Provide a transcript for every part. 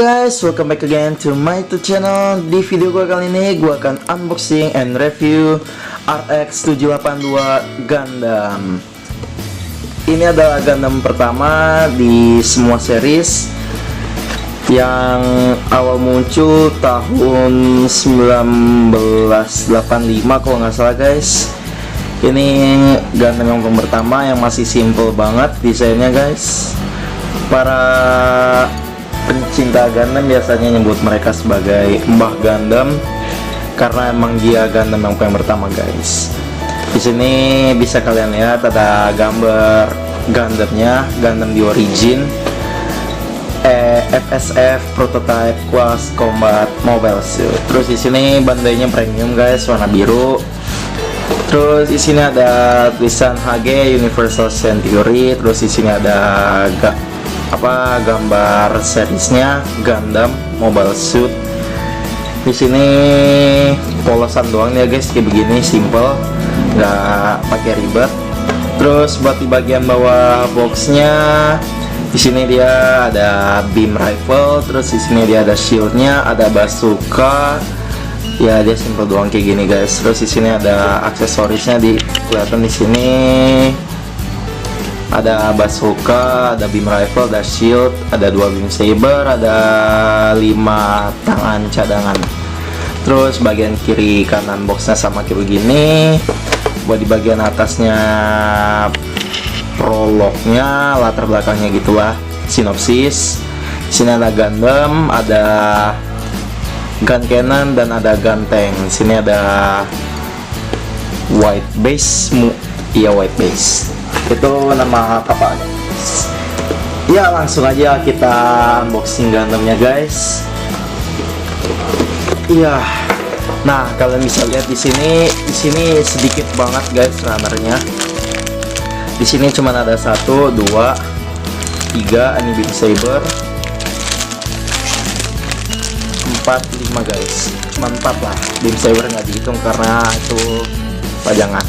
guys, welcome back again to my YouTube channel. Di video gue kali ini gue akan unboxing and review RX 782 Gundam. Ini adalah Gundam pertama di semua series yang awal muncul tahun 1985 kalau nggak salah guys. Ini Gundam yang pertama yang masih simple banget desainnya guys. Para pencinta Gundam biasanya nyebut mereka sebagai Mbah Gundam karena emang dia Gundam yang paling pertama guys. Di sini bisa kalian lihat ada gambar Gundamnya, Gundam di origin, FSF Prototype Class Combat Mobile Suit. Terus di sini bandainya premium guys, warna biru. Terus di sini ada tulisan HG Universal Century. Terus di sini ada gambar seriesnya Gundam Mobile Suit. Di sini polosan doang ya guys, kayak begini simple, nggak pakai ribet. Terus buat di bagian bawah boxnya, di sini dia ada beam rifle. Terus di sini dia ada shieldnya, ada bazooka. Ya dia simple doang kayak gini guys. Terus di sini ada aksesorisnya, kelihatan di sini. Ada bazooka, ada beam rifle, ada shield, ada 2 beam saber, ada 5 tangan cadangan. Terus bagian kiri kanan boxnya sama kayak begini. Buat di bagian atasnya prolognya, latar belakangnya gitulah, sinopsis. Di sini ada Gundam, ada gun cannon dan ada gun tank. Di sini ada white base, white base. Itu nama kapalnya. Ya langsung aja kita unboxing Gundamnya guys. Iya. Nah kalian bisa lihat di sini sedikit banget guys runnernya. Di sini cuma ada 1, 2, 3 ini beam saber, 4, 5 guys. Cuma 4 lah. Beam saber nggak dihitung karena itu pajangan.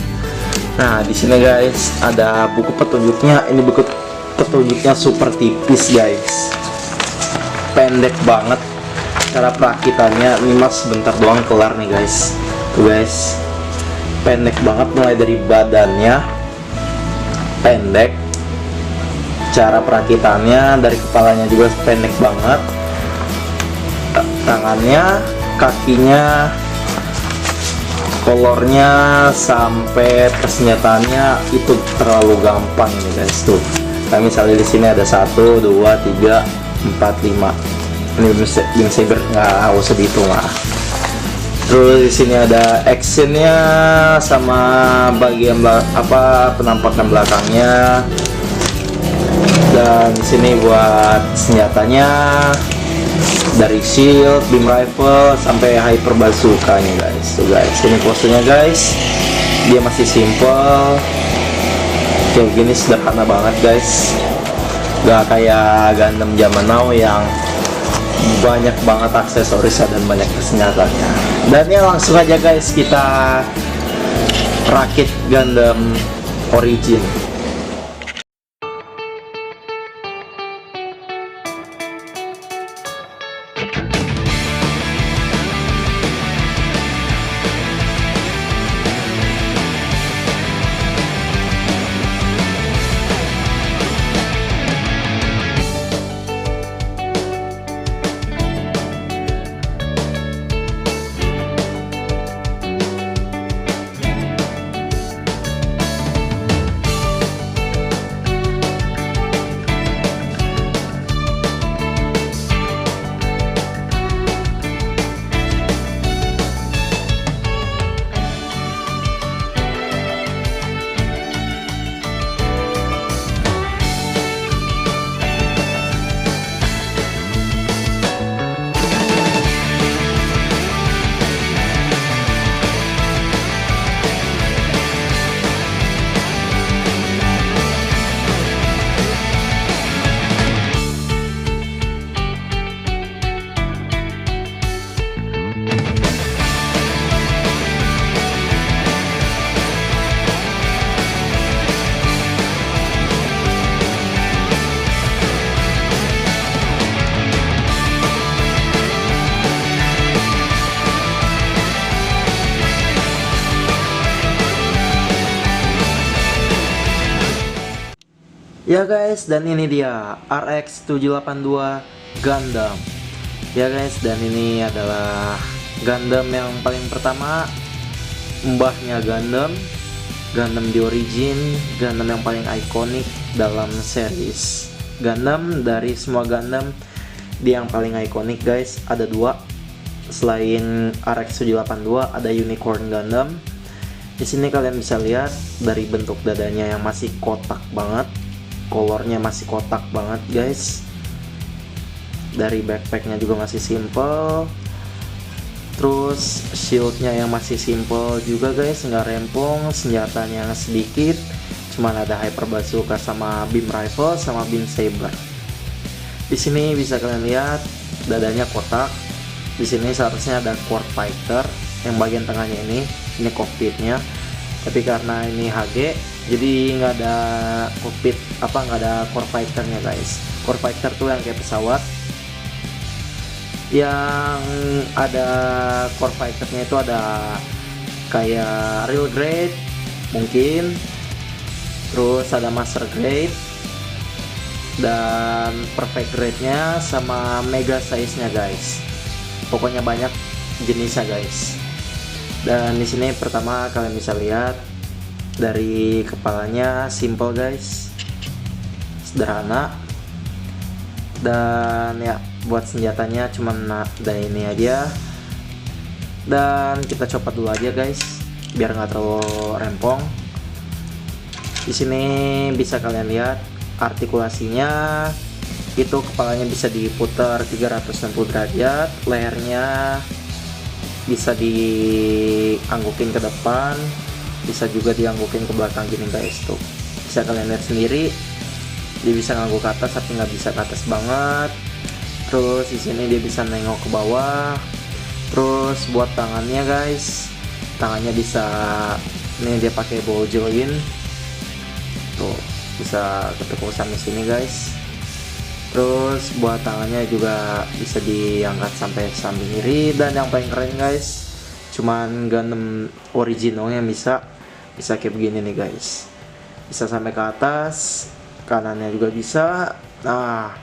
Nah, di sini guys ada buku petunjuknya. Ini buku petunjuknya super tipis guys. Pendek banget. Cara perakitannya ini mas sebentar doang kelar nih guys. Tuh guys. Pendek banget, mulai dari badannya pendek. Cara perakitannya dari kepalanya juga pendek banget. Tangannya, kakinya, kolornya sampai persenjataannya itu terlalu gampang ini guys. Tuh nah, misalnya di sini ada 1, 2, 3, 4, 5. Ini beam saber nggak usah dihitung lah. Terus di sini ada actionnya sama bagian penampakan belakangnya. Dan di sini buat senjatanya dari shield, beam rifle sampai hyper bazooka nya guys. Tuh guys, ini posenya guys. Dia masih simple. Kayak gini sederhana banget guys. Gak kayak Gundam zaman now yang banyak banget aksesorisnya dan banyak senjatanya. Dan ya langsung aja guys kita rakit Gundam origin. Ya guys, dan ini dia RX 782 Gundam. Ya guys, dan ini adalah Gundam yang paling pertama, mbahnya Gundam, Gundam di origin, Gundam yang paling ikonik dalam series Gundam. Dari semua Gundam, dia yang paling ikonik guys. Ada dua selain RX 782, ada Unicorn Gundam. Di sini kalian bisa lihat dari bentuk dadanya yang masih kotak banget, colornya masih kotak banget guys. Dari backpacknya juga masih simple, terus shieldnya yang masih simple juga guys, nggak rempong. Senjatanya yang sedikit, cuman ada hyper bazooka sama beam rifle sama beam saber. Di sini bisa kalian lihat dadanya kotak. Di sini seharusnya ada core fighter yang bagian tengahnya ini cockpitnya, tapi karena ini HG jadi nggak ada cockpit, nggak ada core fighternya guys. Core fighter tuh yang kayak pesawat, yang ada core fighternya itu ada kayak real grade mungkin, terus ada master grade dan perfect grade nya sama mega size nya guys. Pokoknya banyak jenisnya guys. Dan di sini pertama kalian bisa lihat dari kepalanya simple guys, sederhana. Dan ya buat senjatanya cuman ada ini aja. Dan kita copot dulu aja guys biar nggak terlalu rempong. Di sini bisa kalian lihat artikulasinya, itu kepalanya bisa diputar 360 derajat, lehernya bisa dianggukin ke depan, bisa juga dianggukin ke belakang gini guys. Tuh bisa kalian lihat sendiri, dia bisa ngangguk ke atas tapi nggak bisa ke atas banget. Terus di sini dia bisa nengok ke bawah. Terus buat tangannya guys, tangannya bisa, ini dia pakai ball joint, tuh bisa ketekuk sampai sini guys. Terus buat tangannya juga bisa diangkat sampai samping kiri. Dan yang paling keren guys, cuman Gundam original yang bisa kayak begini nih guys, bisa sampai ke atas, kanannya juga bisa. Nah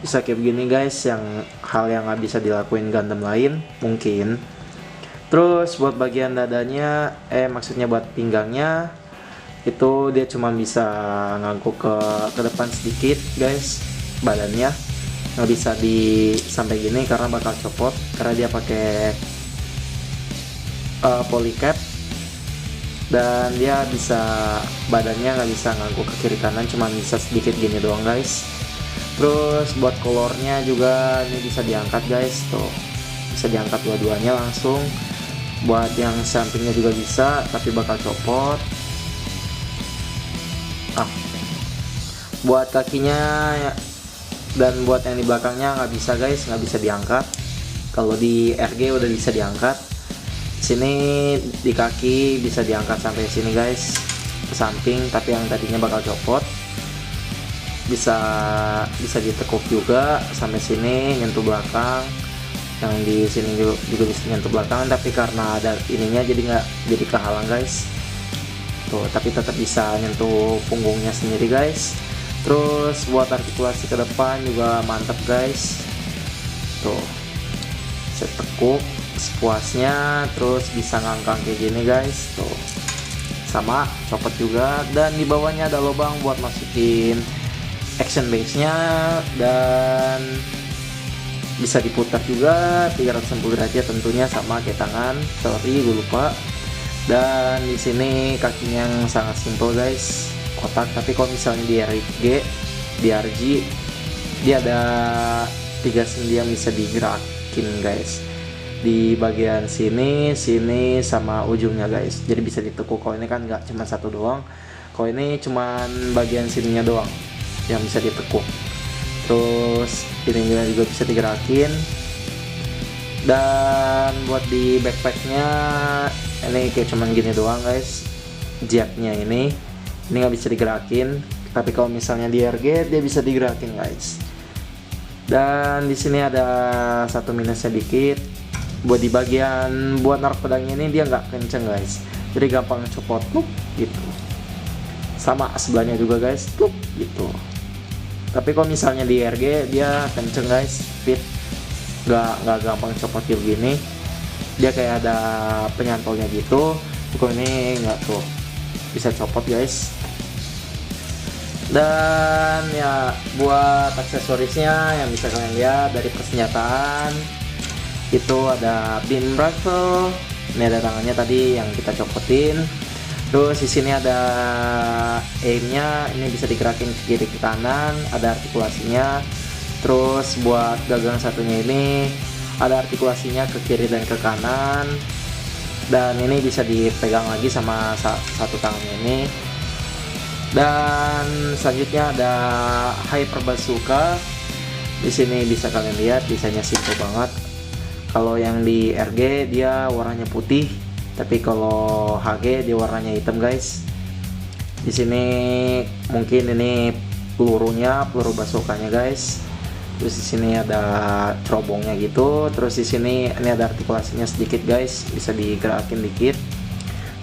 bisa kayak begini guys, yang hal yang nggak bisa dilakuin Gundam lain mungkin. Terus buat bagian dadanya, maksudnya buat pinggangnya, itu dia cuma bisa ngangguk ke depan sedikit guys, badannya nggak bisa di sampai gini karena bakal copot, karena dia pakai polycap. Dan dia bisa, badannya nggak bisa ngangguk ke kiri kanan, cuma bisa sedikit gini doang guys. Terus buat kolornya juga ini bisa diangkat guys, tuh bisa diangkat dua-duanya langsung. Buat yang sampingnya juga bisa tapi bakal copot. Buat kakinya dan buat yang di belakangnya nggak bisa guys, nggak bisa diangkat. Kalau di RG udah bisa diangkat. Sini di kaki bisa diangkat sampai sini guys, ke samping, tapi yang tadinya bakal copot. Bisa ditekuk juga sampai sini nyentuh belakang. Yang di sini juga bisa nyentuh belakang, tapi karena ada ininya nggak jadi kehalang guys. Tuh, tapi tetap bisa nyentuh punggungnya sendiri guys. Terus buat artikulasi ke depan juga mantap guys. Tuh, saya tekuk sepuasnya, terus bisa ngangkang kayak gini guys. Tuh, sama copot juga. Dan di bawahnya ada lubang buat masukin action base nya, dan bisa diputar juga 360 derajat tentunya, sama kayak tangan. Sorry gue lupa. Dan di sini kakinya yang sangat simple guys, kotak. Tapi kalau misalnya di RG, di RG dia ada 3 sendi yang bisa digerakin guys, di bagian sini sama ujungnya guys. Jadi bisa ditekuk. Kalau ini kan nggak cuma satu doang, kalau ini cuman bagian sininya doang yang bisa ditekuk. Terus ini juga bisa digerakin. Dan buat di backpacknya ini kayak cuman gini doang guys, jacknya ini nggak bisa digerakin. Tapi kalau misalnya di RG dia bisa digerakin guys. Dan di sini ada satu minusnya dikit, buat di bagian buat naruh pedangnya ini dia nggak kenceng guys, jadi gampang copot gitu. Sama sebelahnya juga guys, gitu. Tapi kalau misalnya di RG dia kenceng guys, speed, nggak gampang copot kayak gini. Dia kayak ada penyantolnya gitu. Kalau ini nggak tuh, bisa copot guys. Dan ya buat aksesorisnya yang bisa kalian lihat dari persenjataan itu ada beam rifle. Ini ada tangannya tadi yang kita copotin. Terus di sini ada aimnya, ini bisa digerakin ke kiri ke kanan, ada artikulasinya. Terus buat gagang satunya ini ada artikulasinya ke kiri dan ke kanan. Dan ini bisa dipegang lagi sama satu tangannya ini. Dan selanjutnya ada hyper bazooka. Di sini bisa kalian lihat desainnya simple banget. Kalau yang di RG dia warnanya putih, tapi kalau HG dia warnanya hitam guys. Di sini mungkin ini pelurunya, peluru bazooka-nya guys. Terus di sini ada cerobongnya gitu. Terus di sini ini ada artikulasinya sedikit guys, bisa digerakin dikit.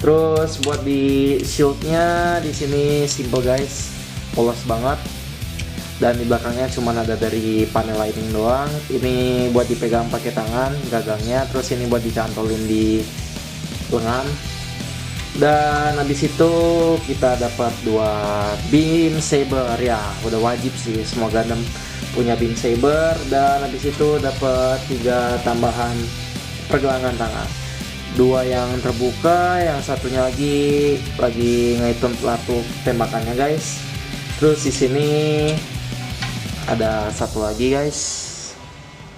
Terus buat di shieldnya di sini simple guys, polos banget. Dan di belakangnya cuma ada dari panel lighting doang. Ini buat dipegang pakai tangan gagangnya. Terus ini buat dicantolin di lengan. Dan habis itu kita dapat 2 beam saber ya, udah wajib sih semua Gundam punya beam saber. Dan habis itu dapat 3 tambahan pergelangan tangan, 2 yang terbuka, yang satunya lagi ngitung pelatuk tembakannya guys. Terus di sini ada satu lagi guys.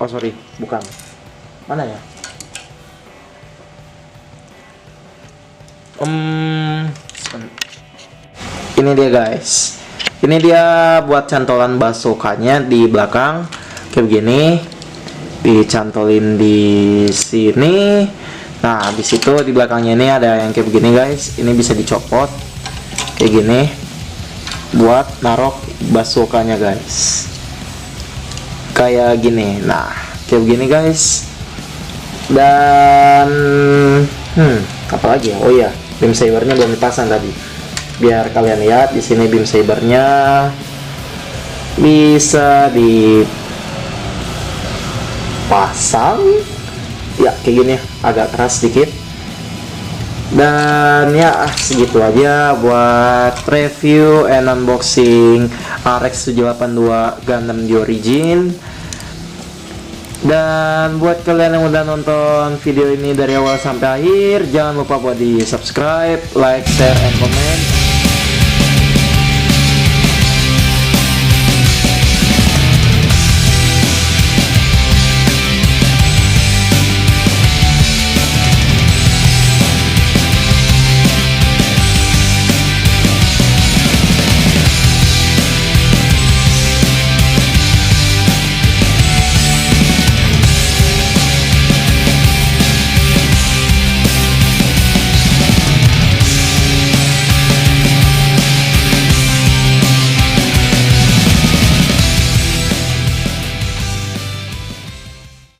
Oh sorry, bukan. Mana ya? Ini dia guys. Ini dia buat cantolan bazooka-nya di belakang kayak begini. Dicantolin di sini. Nah, habis itu di belakangnya ini ada yang kayak begini guys. Ini bisa dicopot kayak gini buat narok bazooka-nya guys. Kayak gini. Nah, kayak begini guys. Dan apa lagi ya? Oh iya, beam sabernya belum dipasang tadi. Biar kalian lihat di sini beam sabernya bisa dipasang. Ya kayak gini, agak keras sedikit. Dan ya segitu aja buat review and unboxing RX 782 Gundam The Origin. Dan buat kalian yang udah nonton video ini dari awal sampai akhir, jangan lupa buat di subscribe, like, share, and comment.